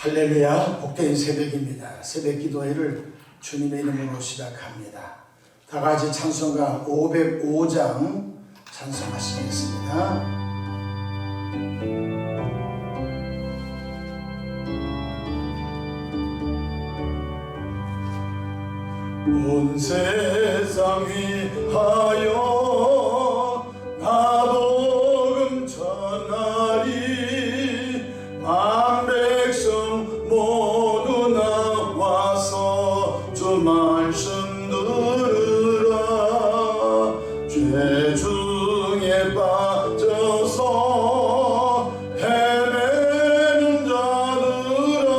할렐루야, 복된 새벽입니다. 새벽 기도회를 주님의 이름으로 시작합니다. 다 같이 찬송가 505장 찬송하시겠습니다. 온 세상 위하여 나 복음 전하리. 만 백성 모두 나와서 주 말씀 들으라. 죄 중에 빠져서 헤매는 자들아,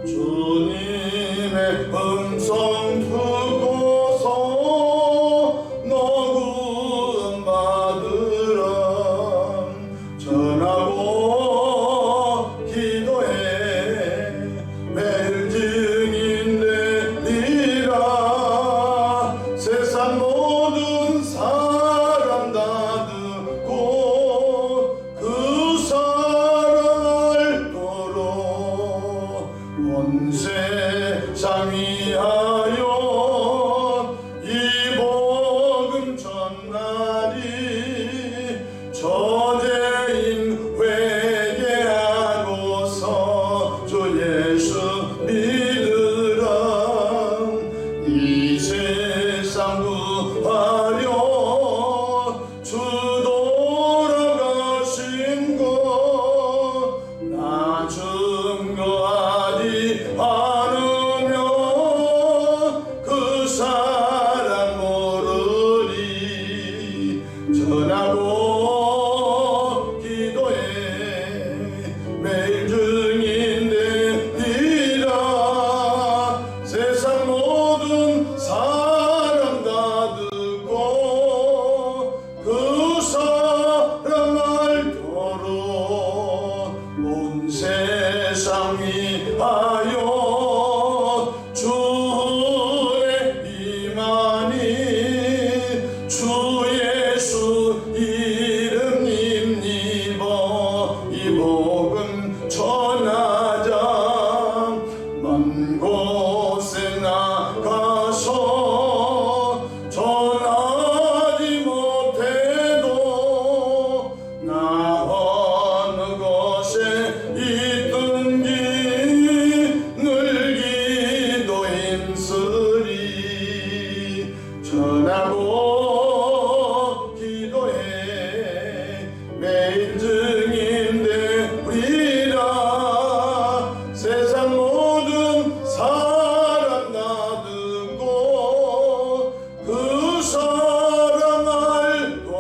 주님의 음성 듣고서 너구원 받으라. 전하고 기도해 매일 증인 되리라. 세상 모든 사람 다 듣고 그 사랑을 도로 온 세상 위하여 이 복음 전하리. 저죄인 회개하고서 주 예수 믿으라. 이 세상 구하려 주 돌아가신 것 나 증거하지 않으면 그 사람 모르리. 전하고 기도해 매일 증인 되리라. 세상 모든 사람 다 듣고 그 사람 알도록 온 세상 위하여 주의 임하니. 주 예수 이름 힘입어 이 복음 전하자. 먼 곳에 나가서 전하지 못해도 나 어느 곳에 있든지 늘 기도 힘쓰리. 전하고 기도해 매일 증인 되리라. 세상 모든 사람 다 듣고 그 사람 알도록.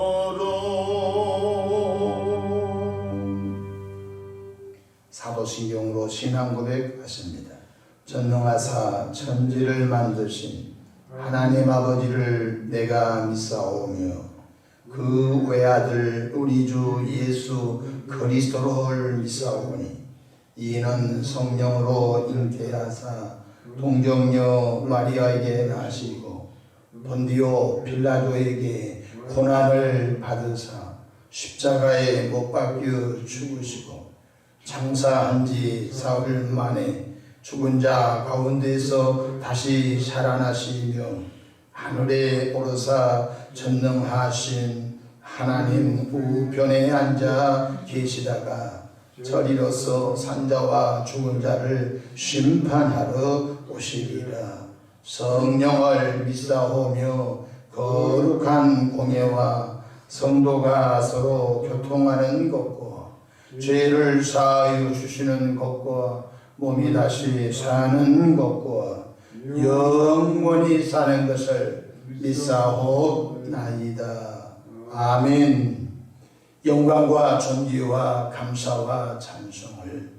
사도신경으로 신앙 고백하십니다. 전능하사 천지를 만드신 하나님 아버지를 내가 믿사오며 그 외아들 우리 주 예수 그리스도를 믿사오니 이는 성령으로 잉태하사 동정녀 마리아에게 나시고 본디오 빌라도에게 고난을 받으사 십자가에 못 박혀 죽으시고 장사한 지 사흘 만에 죽은 자 가운데서 다시 살아나시며 하늘에 오르사 전능하신 하나님 우편에 앉아 계시다가 저리로서 산자와 죽은 자를 심판하러 오시리라. 성령을 믿사오며 거룩한 공예와 성도가 서로 교통하는 것과 죄를 사하여 주시는 것과 몸이 다시 사는 것과 영원히 사는 것을 믿사옵나이다. 아멘. 영광과 존귀와 감사와 찬송을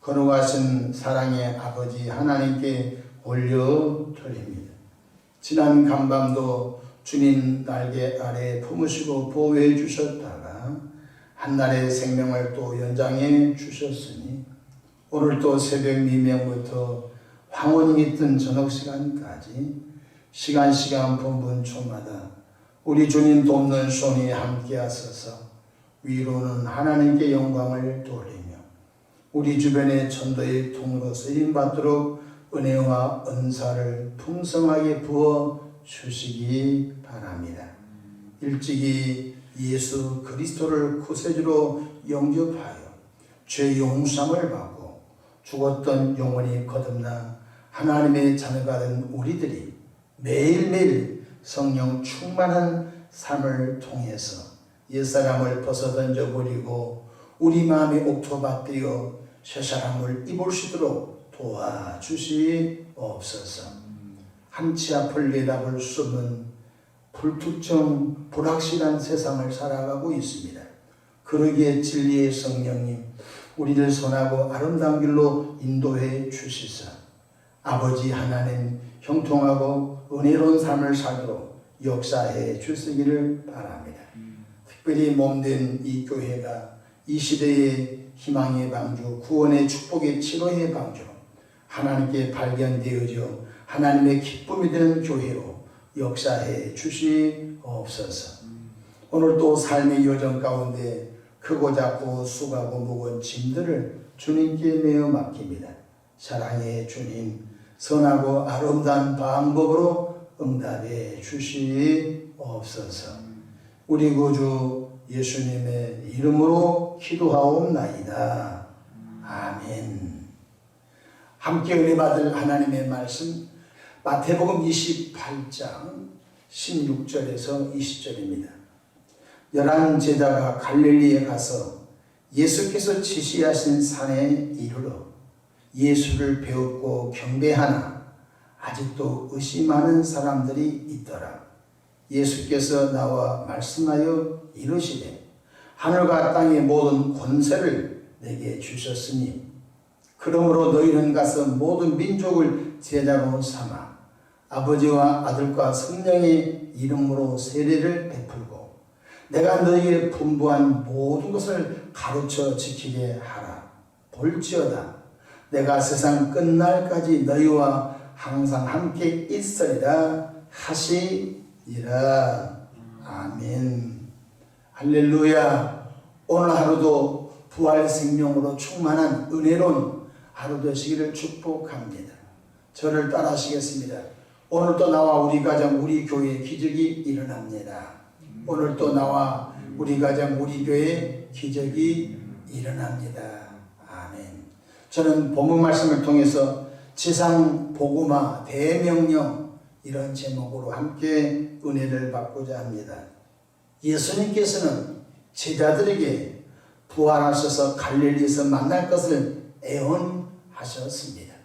거룩하신 사랑의 아버지 하나님께 올려드립니다. 지난 간밤도 주님 날개 아래 품으시고 보호해 주셨다가 한날의 생명을 또 연장해 주셨으니 오늘 또 새벽 미명부터 황혼이 뜬 저녁 시간까지 시간 분분초마다 우리 주님 돕는 손이 함께 하소서. 위로는 하나님께 영광을 돌리며 우리 주변의 전도의 통로 쓰임받도록 은혜와 은사를 풍성하게 부어 주시기 바랍니다. 일찍이 예수 그리스도를 구세주로 영접하여 죄 용서함을 받고 죽었던 영혼이 거듭나 하나님의 자녀가 된 우리들이 매일매일 성령 충만한 삶을 통해서 옛사람을 벗어던져 버리고 우리 마음의 옥토밭 되어 새사람을 입을 수 있도록 도와주시옵소서. 한치 앞을 내다볼 수 없는 불특정 불확실한 세상을 살아가고 있습니다. 그러기에 진리의 성령님 우리를 선하고 아름다운 길로 인도해 주시사 아버지 하나님 형통하고 은혜로운 삶을 살도록 역사해 주시기를 바랍니다. 특별히 몸된 이 교회가 이 시대의 희망의 방주, 구원의 축복의 치료의 방주, 하나님께 발견되어져 하나님의 기쁨이 되는 교회로 역사해 주시옵소서. 오늘 또 삶의 여정 가운데 크고 작고 수고하고 무거운 짐들을 주님께 내어 맡깁니다. 사랑의 주님, 선하고 아름다운 방법으로 응답해 주시옵소서. 우리 구주 예수님의 이름으로 기도하옵나이다. 아멘. 함께 은혜 받을 하나님의 말씀 마태복음 28장 16절에서 20절입니다. 11 제자가 갈릴리에 가서 예수께서 지시하신 산에 이르러 예수를 배웠고 경배하나 아직도 의심하는 사람들이 있더라. 예수께서 나와 말씀하여 이르시되 하늘과 땅의 모든 권세를 내게 주셨으니 그러므로 너희는 가서 모든 민족을 제자로 삼아 아버지와 아들과 성령의 이름으로 세례를 베풀고 내가 너희에게 분부한 모든 것을 가르쳐 지키게 하라. 볼지어다 내가 세상 끝날까지 너희와 항상 함께 있으리라 하시니라. 아멘. 할렐루야. 오늘 하루도 부활 생명으로 충만한 은혜로운 하루 되시기를 축복합니다. 저를 따라하시겠습니다. 오늘도 나와 우리 가정 우리 교회에 기적이 일어납니다. 오늘도 나와 우리 가정 우리 교회에 기적이 일어납니다. 아멘. 저는 본문 말씀을 통해서 지상 복음화 대명령 이런 제목으로 함께 은혜를 받고자 합니다. 예수님께서는 제자들에게 부활하셔서 갈릴리에서 만날 것을 애원하셨습니다.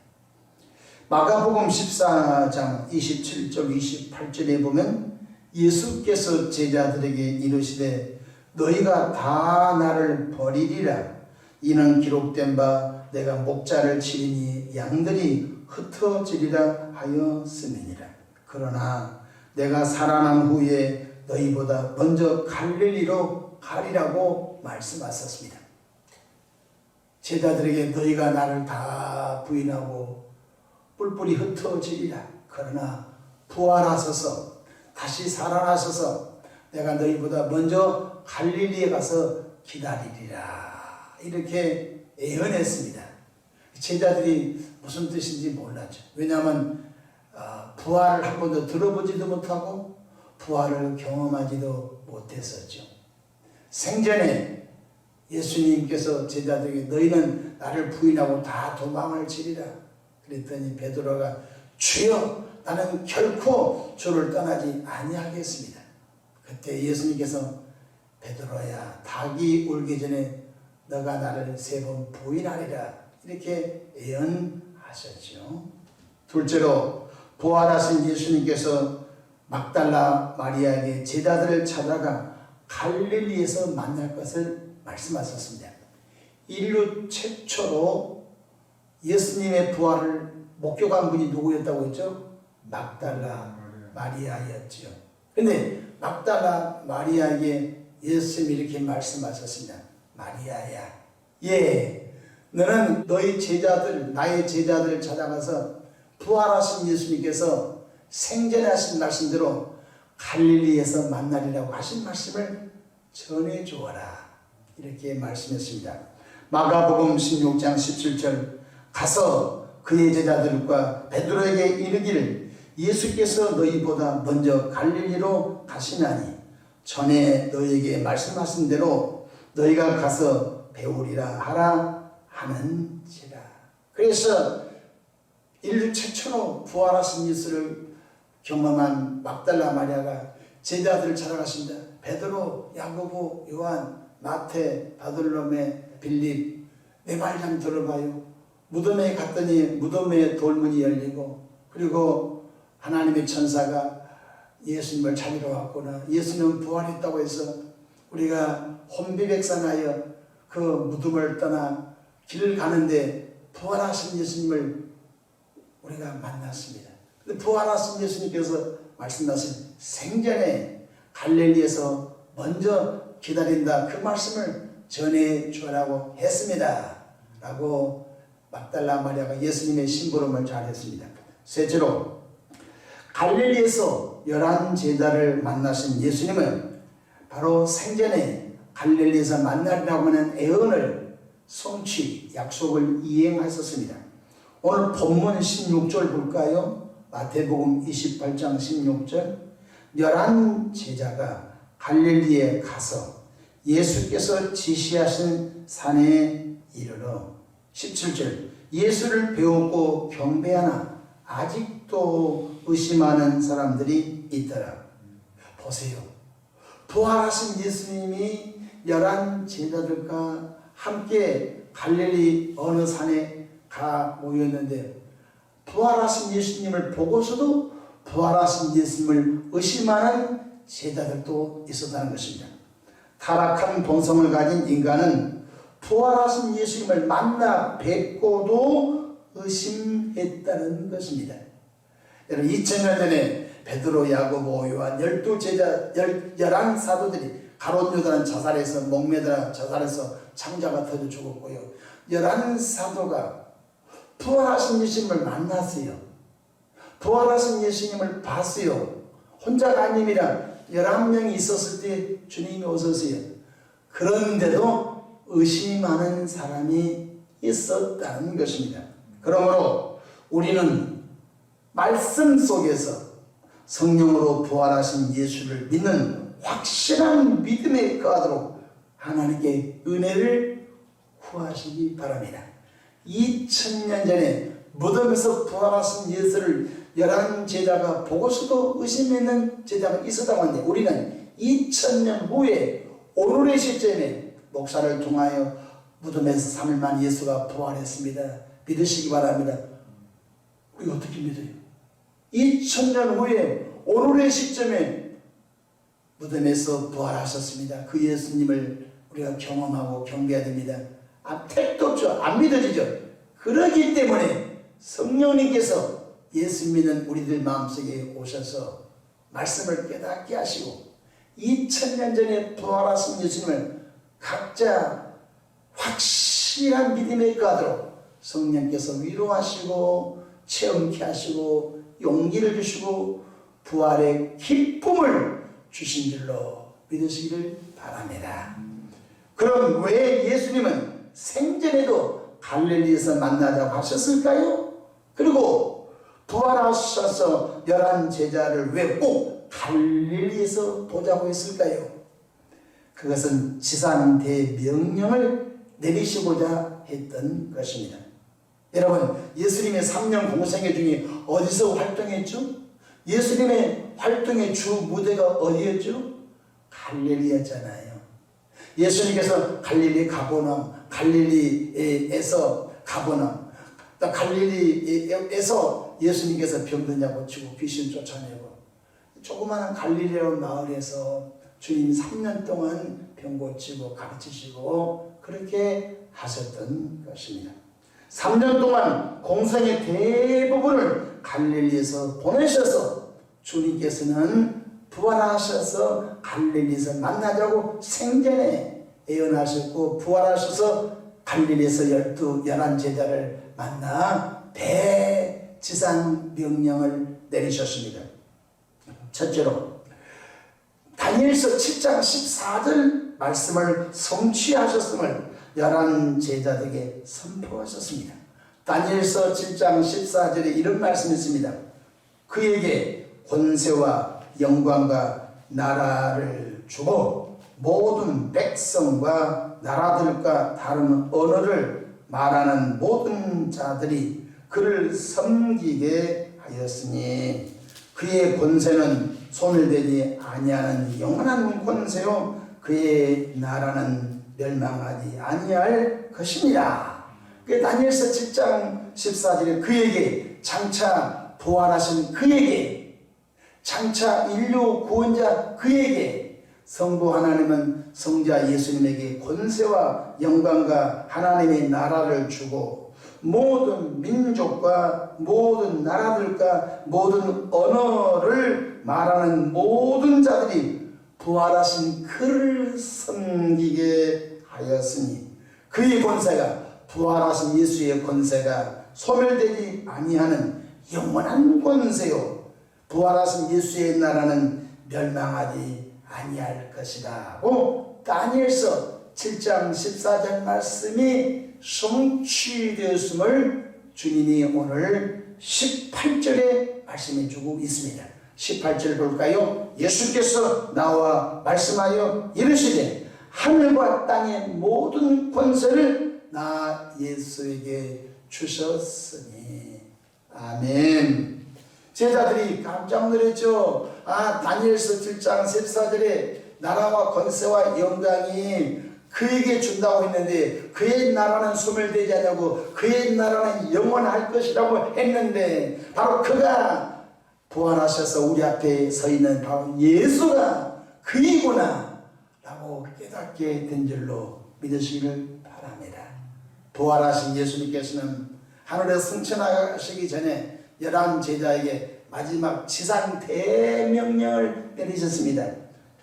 마가복음 14장 27절 28절에 보면 예수께서 제자들에게 이르시되 너희가 다 나를 버리리라. 이는 기록된 바 내가 목자를 치리니 양들이 흩어지리라 하였음이니라. 그러나 내가 살아난 후에 너희보다 먼저 갈릴리로 가리라고 말씀하셨습니다. 제자들에게 너희가 나를 다 부인하고 뿔뿔이 흩어지리라. 그러나 부활하셔서 다시 살아나셔서 내가 너희보다 먼저 갈릴리에 가서 기다리리라. 이렇게 예언했습니다. 제자들이 무슨 뜻인지 몰랐죠. 왜냐하면 부활을 한 번도 들어보지도 못하고 부활을 경험하지도 못했었죠. 생전에 예수님께서 제자들에게 너희는 나를 부인하고 다 도망을 치리라. 그랬더니 베드로가 주여 나는 결코 주를 떠나지 아니하겠습니다. 그때 예수님께서 베드로야 닭이 울기 전에 너가 나를 3번 부인하리라 이렇게 예언하셨죠. 둘째로 부활하신 예수님께서 막달라 마리아에게 제자들을 찾아가 갈릴리에서 만날 것을 말씀하셨습니다. 인류 최초로 예수님의 부활을 목격한 분이 누구였다고 했죠? 막달라 마리아였죠. 그런데 막달라 마리아에게 예수님이 이렇게 말씀하셨습니다. 마리아야, 너는 너희 제자들, 나의 제자들을 찾아가서 부활하신 예수님께서 생전에 하신 말씀대로 갈릴리에서 만나리라고 하신 말씀을 전해 주어라. 이렇게 말씀했습니다. 마가복음 16장 17절 가서 그의 제자들과 베드로에게 이르기를 예수께서 너희보다 먼저 갈릴리로 가시나니 전에 너희에게 말씀하신 대로 너희가 가서 배우리라 하라 하는지라. 그래서 인류 최초로 부활하신 예수를 경험한 막달라 마리아가 제자들을 찾아갔습니다. 베드로, 야고보, 요한, 마태, 바돌로메, 빌립, 내 말 좀 들어봐요. 무덤에 갔더니 무덤에 돌문이 열리고 그리고 하나님의 천사가 예수님을 찾으러 왔구나. 예수님은 부활했다고 해서 우리가 혼비백산하여 그 무덤을 떠나 길을 가는데 부활하신 예수님을 우리가 만났습니다. 부활하신 예수님께서 말씀하신 생전에 갈릴리에서 먼저 기다린다 그 말씀을 전해 주라고 했습니다 라고 막달라 마리아가 예수님의 심부름을 잘했습니다. 셋째로 갈릴리에서 11 제자를 만나신 예수님은 바로 생전에 갈릴리에서 만나리라고 하는 애언을 성취 약속을 이행하셨습니다. 오늘 본문 16절 볼까요? 마태복음 28장 16절 11 제자가 갈릴리에 가서 예수께서 지시하신 산에 이르러 17절 예수를 배우고 경배하나 아직도 의심하는 사람들이 있더라. 보세요. 부활하신 예수님이 11 제자들과 함께 갈릴리 어느 산에 가 모였는데 부활하신 예수님을 보고서도 부활하신 예수님을 의심하는 제자들도 있었다는 것입니다. 타락한 본성을 가진 인간은 부활하신 예수님을 만나 뵙고도 의심했다는 것입니다. 여러분 2000년 전에 베드로, 야고보, 요한 12제자 11 사도들이 가롯 유다는 자살해서 목매달아 자살해서 창자가 터져 죽었고요. 11 사도가 부활하신 예수님을 만났어요. 부활하신 예수님을 봤어요. 혼자가 아님이라 11명이 있었을 때 주님이 오셨어요. 그런데도 의심하는 사람이 있었다는 것입니다. 그러므로 우리는 말씀 속에서 성령으로 부활하신 예수를 믿는 확실한 믿음에 거하도록 하나님께 은혜를 구하시기 바랍니다. 2000년 전에 무덤에서 부활하신 예수를 11 제자가 보고서도 의심했는 제자가 있었다고 하는데 우리는 2000년 후에 오늘의 시점에 목사를 통하여 무덤에서 3일 만 예수가 부활했습니다. 믿으시기 바랍니다. 우리가 어떻게 믿어요? 2000년 후에 오늘의 시점에 무덤에서 부활하셨습니다. 그 예수님을 우리가 경험하고 경배해야 됩니다. 택도 없죠. 안 믿어지죠. 그러기 때문에 성령님께서 예수 믿는 우리들 마음속에 오셔서 말씀을 깨닫게 하시고 2000년 전에 부활하신 예수님을 각자 확실한 믿음에 가도록 성령께서 위로하시고 체험케 하시고 용기를 주시고 부활의 기쁨을 주신 줄로 믿으시기를 바랍니다. 그럼 왜 예수님은 생전에도 갈릴리에서 만나자고 하셨을까요? 그리고 부활하셔서 11 제자를 왜 꼭 갈릴리에서 보자고 했을까요? 그것은 지상 대명령을 내리시고자 했던 것입니다. 여러분, 예수님의 3년 공생애 중에 어디서 활동했죠? 예수님의 활동의 주 무대가 어디였죠? 갈릴리였잖아요. 예수님께서 갈릴리 가버나움, 갈릴리에서 가버나움, 갈릴리에서 예수님께서 병든 자 고치고 귀신 쫓아내고 조그마한 갈릴리라는 마을에서 주님이 3년 동안 병 고치고 가르치시고 그렇게 하셨던 것입니다. 3년 동안 공생의 대부분을 갈릴리에서 보내셔서 주님께서는 부활하셔서 갈릴리에서 만나자고 생전에 예언하셨고 부활하셔서 갈릴리에서 11 제자를 만나 대지상 명령을 내리셨습니다. 첫째로 다니엘서 7장 14절 말씀을 성취하셨음을 열한 제자들에게 선포하셨습니다. 다니엘서 7장 14절에 이런 말씀이 있습니다. 그에게 권세와 영광과 나라를 주고 모든 백성과 나라들과 다른 언어를 말하는 모든 자들이 그를 섬기게 하였으니 그의 권세는 소멸되지 아니하는 영원한 권세요 그의 나라는 멸망하지 아니할 것이니라. 다니엘서 7장 14절에 그에게 장차 부활하신 그에게 장차 인류 구원자 그에게 성부 하나님은 성자 예수님에게 권세와 영광과 하나님의 나라를 주고 모든 민족과 모든 나라들과 모든 언어를 말하는 모든 자들이 부활하신 그를 섬기게 하였으니 그의 권세가 부활하신 예수의 권세가 소멸되지 아니하는 영원한 권세요 부활하신 예수의 나라는 멸망하지 아니할 것이다. 다니엘서 7장 14절 말씀이 성취되었음을 주님이 오늘 18절에 말씀해 주고 있습니다. 18절 볼까요? 예수께서 나와 말씀하여 이르시되 하늘과 땅의 모든 권세를 나 예수에게 주셨으니. 아멘. 제자들이 깜짝 놀랐죠. 다니엘서 7장 14절에 나라와 권세와 영광이 그에게 준다고 했는데 그의 나라는 소멸되지 않냐고 그의 나라는 영원할 것이라고 했는데 바로 그가 부활하셔서 우리 앞에 서 있는 바로 예수가 그이구나 라고 깨닫게 된 줄로 믿으시기를 바랍니다. 부활하신 예수님께서는 하늘에 승천하시기 전에 11 제자에게 마지막 지상 대명령을 내리셨습니다.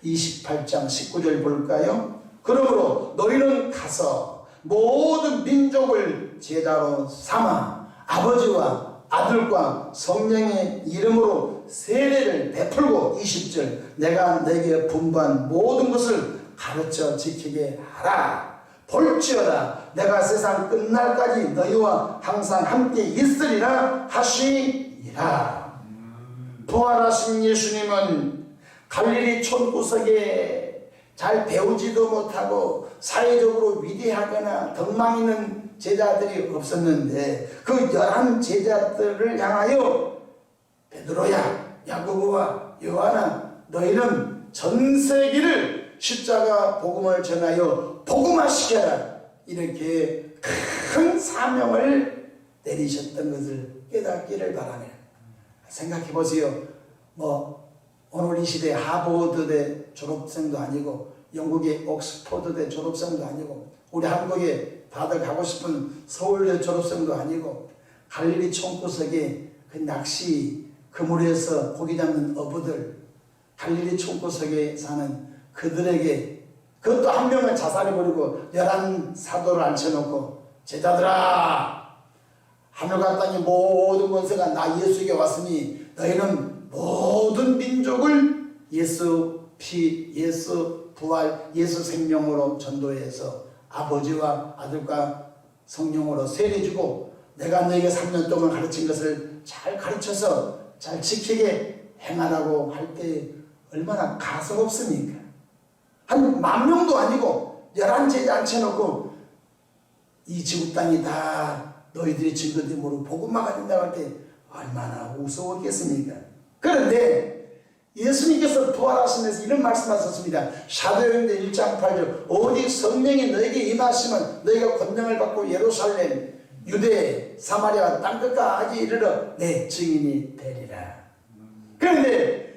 28장 19절 볼까요? 그러므로 너희는 가서 모든 민족을 제자로 삼아 아버지와 아들과 성령의 이름으로 세례를 베풀고 20절 내가 너에게 분부한 모든 것을 가르쳐 지키게 하라. 볼지어다 내가 세상 끝날까지 너희와 항상 함께 있으리라 하시니라. 부활하신 예수님은 갈릴리 촌구석에 잘 배우지도 못하고 사회적으로 위대하거나 덕망 있는 제자들이 없었는데 그 11 제자들을 향하여 베드로야 야고보와 요한아 너희는 전 세계를 십자가 복음을 전하여 복음화시켜라 이렇게 큰 사명을 내리셨던 것을 깨닫기를 바랍니다. 생각해 보세요. 오늘 이 시대 하버드대 졸업생도 아니고 영국의 옥스퍼드대 졸업생도 아니고 우리 한국에 다들 가고 싶은 서울대 졸업생도 아니고 갈릴리 촌구석에 그 낚시 그물에서 고기 잡는 어부들 갈릴리 촌구석에 사는 그들에게 그것도 한 명을 자살해버리고 11 사도를 앉혀놓고 제자들아 하늘과 땅의 모든 권세가 나 예수에게 왔으니 너희는 모든 민족을 예수 피, 예수 부활, 예수 생명으로 전도해서 아버지와 아들과 성령으로 세례주고 내가 너에게 3년 동안 가르친 것을 잘 가르쳐서 잘 지키게 행하라고 할 때 얼마나 가소롭습니까? 한 10,000명도 아니고 11 제자 앉혀놓고 이 지구 땅이 다 너희들의 증거됨으로 복음화가 된다고 할 때 얼마나 우스웠겠습니까? 그런데 예수님께서 부활하시면서 이런 말씀하셨습니다. 사도행전 1장 8절 오직 성령이 너에게 임하시면 너희가 권능을 받고 예루살렘, 유대, 사마리아 땅끝까지 이르러 내 증인이 되리라. 그런데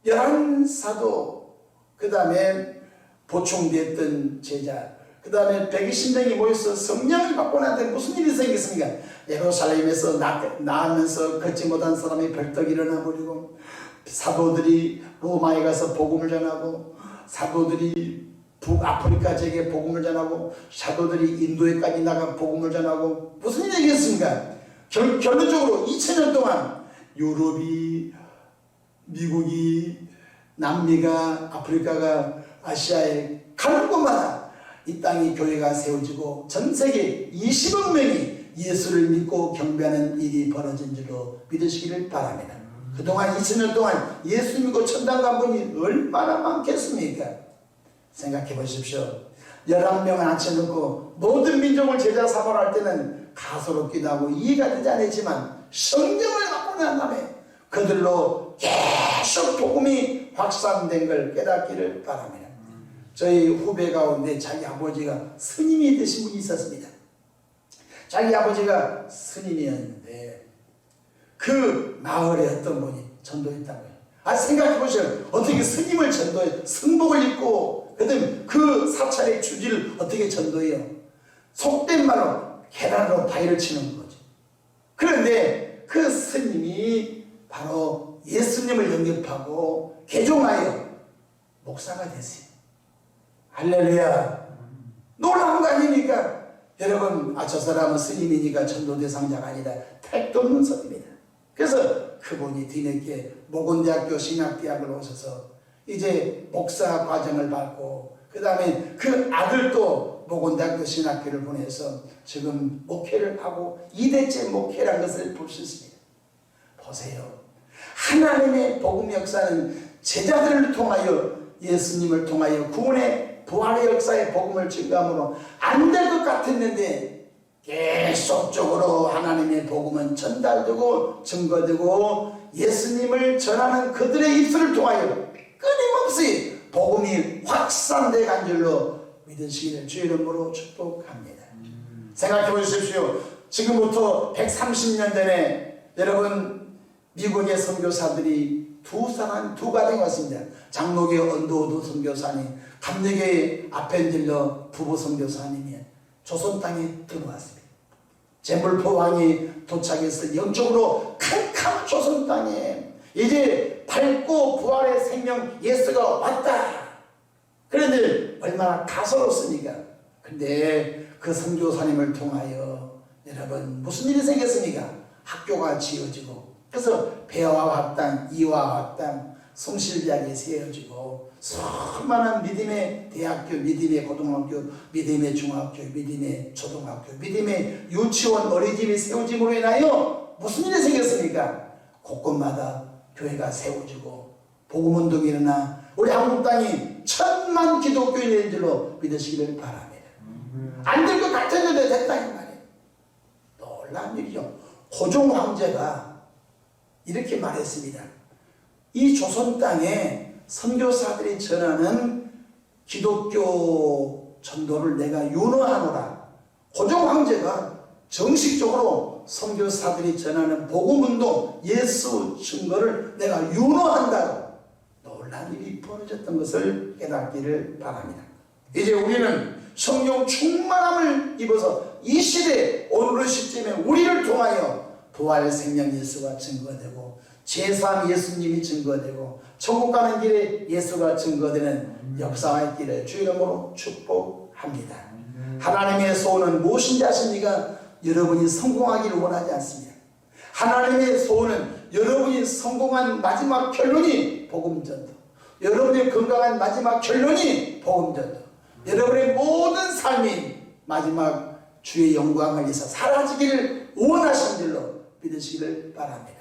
11 사도 그 다음에 보충됐던 제자 그 다음에 120명이 모여서 성령을 받고 나한테 무슨 일이 생겼습니까? 예루살렘에서 나으면서 걷지 못한 사람이 벌떡 일어나 버리고 사도들이 로마에 가서 복음을 전하고 사도들이 북아프리카 지역에 복음을 전하고 사도들이 인도에까지 나가 복음을 전하고 무슨 일이겠습니까? 결론적으로 2000년 동안 유럽이 미국이 남미가 아프리카가 아시아에 가는 곳마다 이 땅에 교회가 세워지고 전 세계 20억 명이 예수를 믿고 경배하는 일이 벌어진 줄로 믿으시기를 바랍니다. 그동안 2000년 동안 예수 믿고 천당 간 분이 얼마나 많겠습니까? 생각해 보십시오. 11명을 앉혀놓고 모든 민족을 제자 삼으라 할 때는 가소롭기도 하고 이해가 되지 않았지만 성령을 받고 난 다음에 그들로 계속 복음이 확산된 걸 깨닫기를 바랍니다. 저희 후배 가운데 자기 아버지가 스님이 되신 분이 있었습니다. 자기 아버지가 스님이었는데 그 마을에 어떤 분이 전도했다고요. 생각해 보세요. 어떻게 스님을 전도해, 승복을 입고 그다음 그 사찰의 주지를 어떻게 전도해요? 속된 말로 계란으로 바위를 치는 거죠. 그런데 그 스님이 바로 예수님을 영접하고 개종하여 목사가 됐어요. 할렐루야. 놀라운 거 아닙니까? 여러분, 저 사람은 스님이니까 전도 대상자가 아니다. 택도 없는 소리입니다. 그래서 그분이 뒤늦게 모건대학교 신학대학을 오셔서 이제 목사 과정을 받고 그 다음에 그 아들도 모건대학교 신학교를 보내서 지금 목회를 하고 2대째 목회라는 것을 볼 수 있습니다. 보세요. 하나님의 복음 역사는 제자들을 통하여 예수님을 통하여 구원의 부활의 역사의 복음을 증거함으로 안 될 것 같았는데 계속적으로 하나님의 복음은 전달되고 증거되고 예수님을 전하는 그들의 입술을 통하여 끊임없이 복음이 확산되어 간 줄로 믿으시기를 주의 이름으로 축복합니다. 생각해 보십시오. 지금부터 130년 전에 여러분 미국의 선교사들이 두 가정이 왔습니다. 장로교 언더우드 선교사님, 감리교의 아펜딜러 부부 선교사님이 조선 땅에 들어왔습니다. 제물포 왕이 도착해서 영적으로 캄캄한 조선 땅에 이제 밝고 부활의 생명 예수가 왔다. 그런데 얼마나 가소롭습니까? 근데 그 선교사님을 통하여 여러분 무슨 일이 생겼습니까? 학교가 지어지고 그래서 배와 학당, 이와 학당, 성실대학이 세워지고 수많은 믿음의 대학교, 믿음의 고등학교, 믿음의 중학교, 믿음의 초등학교, 믿음의 유치원, 어린이집이 세워짐으로 인하여 무슨 일이 생겼습니까? 곳곳마다 교회가 세워지고 복음운동이 일어나 우리 한국 땅이 1000만 기독교인이 된 줄로 믿으시기를 바랍니다. 안 될 것 같았는데 됐다 이 말이에요. 놀라운 일이죠. 고종 황제가 이렇게 말했습니다. 이 조선 땅에 선교사들이 전하는 기독교 전도를 내가 윤호하노라. 고종 황제가 정식적으로 선교사들이 전하는 복음운동 예수 증거를 내가 윤호한다고 놀라운 일이 벌어졌던 것을 깨닫기를 바랍니다. 이제 우리는 성령 충만함을 입어서 이 시대 오늘 시점에 우리를 통하여 부활 생명 예수가 증거되고 제3 예수님이 증거되고 천국 가는 길에 예수가 증거되는 역사의 길을 주 이름으로 축복합니다. 하나님의 소원은 무엇인지 아십니까? 여러분이 성공하기를 원하지 않습니다. 하나님의 소원은 여러분이 성공한 마지막 결론이 복음전도, 여러분의 건강한 마지막 결론이 복음전도, 여러분의 모든 삶이 마지막 주의 영광을 위해서 사라지기를 원하신 줄로 믿으시기를 바랍니다.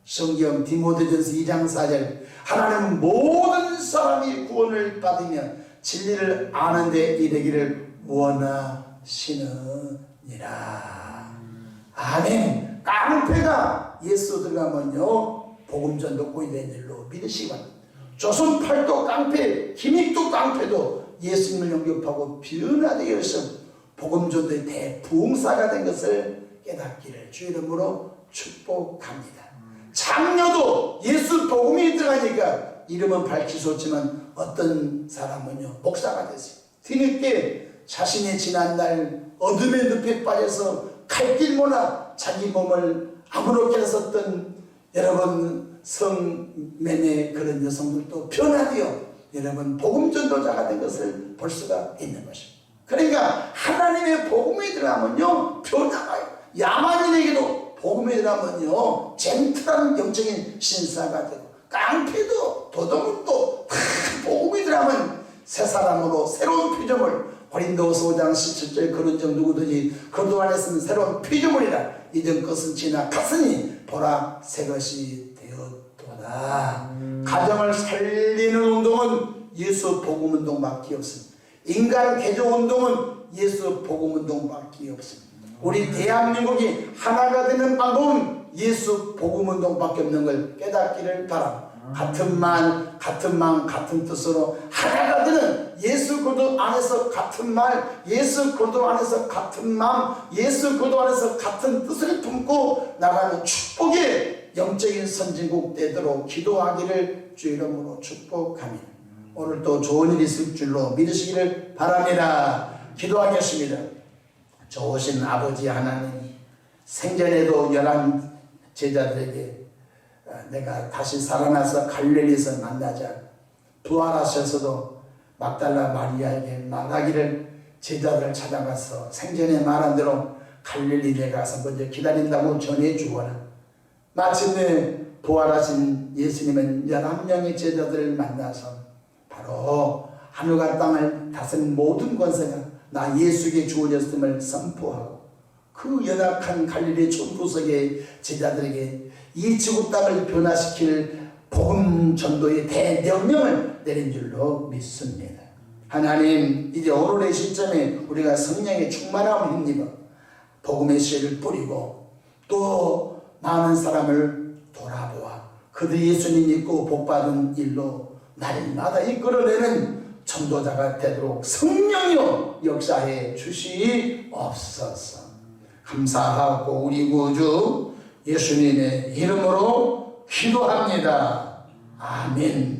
성경 디모데전서 2장 4절 하나님은 모든 사람이 구원을 받으며 진리를 아는 데 이르기를 원하시느니라. 아멘. 깡패가 예수 들어가면요 복음전도 고인된 줄로 믿으시기 바랍니다. 조선 팔도 깡패, 김익도 깡패도 예수님을 영접하고 변화되어 해서 복음전도의 대부흥사가 된 것을 깨닫기를 주 이름으로 축복합니다. 장녀도 예수 복음이 들어가니까 이름은 밝힐 수 없지만 어떤 사람은요 목사가 됐어요. 뒤늦게 자신의 지난날 어둠의 늪에 빠져서 갈 길 몰라 자기 몸을 아무렇게나 썼던 여러분 성매매 그런 여성들도 변화되어 여러분 복음 전도자가 된 것을 볼 수가 있는 것입니다. 그러니까 하나님의 복음이 들어가면요 변화가요. 야만인에게도 복음이 들어가면요 젠틀한 영적인 신사가 되고 깡패도 도둑도 다 복음이 들어가면 새 사람으로 새로운 표정을 고린도서 5장 17절 그런 점 누구든지 그동안에 쓰는 새로운 피조물이라 이전 것은 지나갔으니 보라 새 것이 되었도다. 가정을 살리는 운동은 예수 복음 운동밖에 없습니다. 인간 개조 운동은 예수 복음 운동밖에 없습니다. 우리 대한민국이 하나가 되는 방법은 예수 복음 운동밖에 없는 걸 깨닫기를 바랍니다. 같은 말, 같은 마음, 같은 뜻으로 하나가 되는 예수 그리스도 안에서 같은 말, 예수 그리스도 안에서 같은 마음, 예수 그리스도 안에서 같은 뜻을 품고 나가는 축복의 영적인 선진국 되도록 기도하기를 주 이름으로 축복합니다. 오늘도 좋은 일이 있을 줄로 믿으시기를 바랍니다. 기도하겠습니다. 좋으신 아버지 하나님, 생전에도 11 제자들에게 내가 다시 살아나서 갈릴리에서 만나자 부활하셔서도 막달라 마리아에게 말하기를 제자들을 찾아가서 생전에 말한 대로 갈릴리에 가서 먼저 기다린다고 전해주거나 마침내 부활하신 예수님은 11명의 제자들을 만나서 바로 하늘과 땅을 다스린 모든 권세가 나 예수에게 주어졌음을 선포하고 그 연약한 갈릴리 촌구석의 제자들에게 이 지구 땅을 변화시킬 복음 전도의 대명령을 내린 줄로 믿습니다. 하나님, 이제 오늘의 시점에 우리가 성령의 충만함을 힘입어 복음의 씨를 뿌리고 또 많은 사람을 돌아보아 그들 예수님 믿고 복받은 일로 날마다 이끌어내는 전도자가 되도록 성령이여 역사해 주시옵소서. 감사하고 우리 구주 예수님의 이름으로 기도합니다. 아멘.